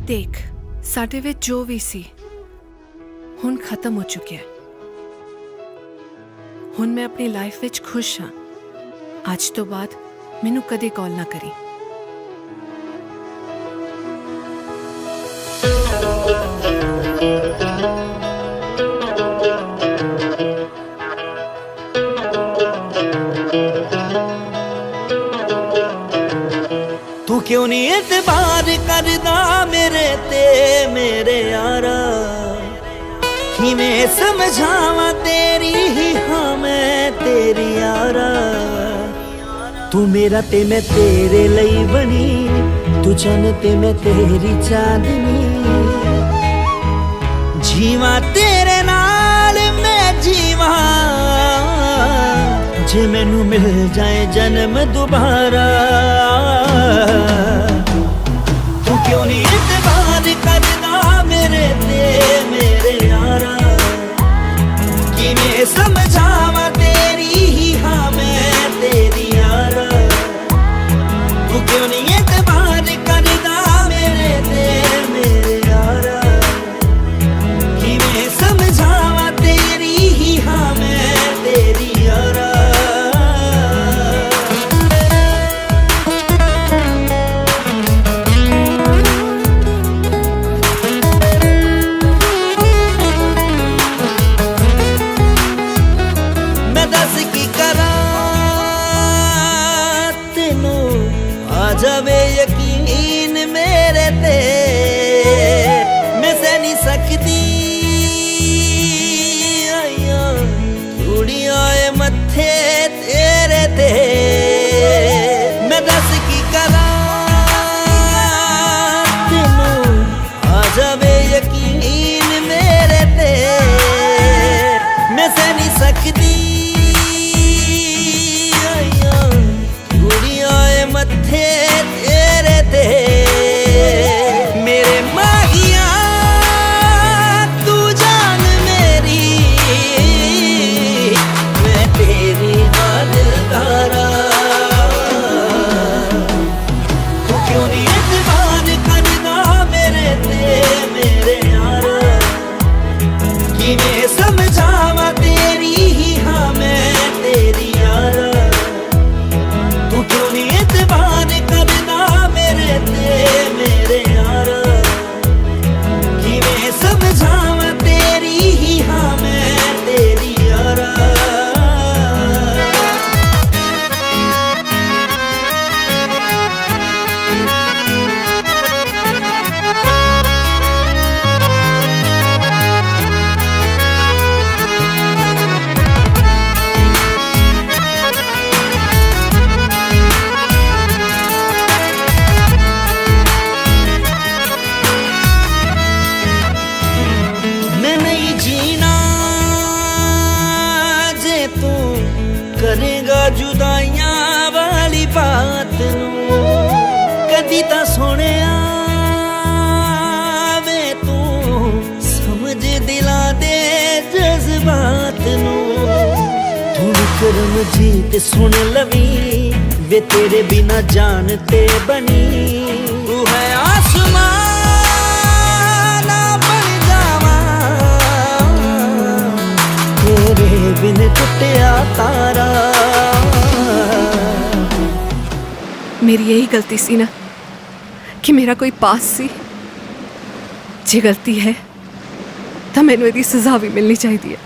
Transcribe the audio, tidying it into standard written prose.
देख ਸਾਡੇ ਵਿੱਚ ਜੋ ਵੀ ਸੀ ਹੁਣ ਖਤਮ ਹੋ ਚੁੱਕਿਆ ਹੁਣ ਮੈਂ ਆਪਣੀ ਲਾਈਫ ਵਿੱਚ ਖੁਸ਼ ਹਾਂ ਅੱਜ ਤੋਂ ਬਾਅਦ ਮੈਨੂੰ ਕਦੇ ਕਾਲ ਨਾ ਕਰੀ तू क्यों नहीं एतबार करदा मेरे ते मेरे यारा किवें समझावां तेरी ही हाँ मैं तेरी यारा तू मेरा ते मैं तेरे लई बनी तू चन ते मैं तेरी चांदनी जीवा तेरे नाल मैं जीवा जे मैनू मिल जाए जन्म दोबारा तू क्यों नहीं एतबार करदा मेरे ते मेरे यारा किवें समझावां तेरी ही हाँ मैं तेरी यारा तू क्यों नहीं एतबार करदा मेरे ते मेरे यारा किवें समझावां तेरी ही हाँ मैं तेरी यारा जावे यकीन मेरे ते मैं सह नहीं सकती चूड़ियां मत्थे तेरे ते मैं दस की करा तेनू आ जावे यकीन मेरे ते मैं सह नहीं सकती मत्थे तेरे ते मेरे माहिया तू जान मेरी मैं तेरी हालदारा तू क्यों नहीं एतबार करदा मेरे ते मेरे यारा किवें समझावां तेरी ही हाँ मैं तेरी यारा तू क्यों नहीं एतबार करदा मेरे ते मेरे यारा किवें समझावां तेरी ही हाँ मैं तेरी यारा करेगा जुदाइयां वाली बात नू कदी तां सोहणिया वे तू समझ दिलां दे जज्बात नू तू करम जीत सुन लवी वे तेरे बिना जान ते बनी तू है आसमां बिन टुटिया तारा मेरी यही गलती सी ना कि मेरा कोई पास सी जे गलती है तो मैनू इसदी सज़ा भी मिलनी चाहिए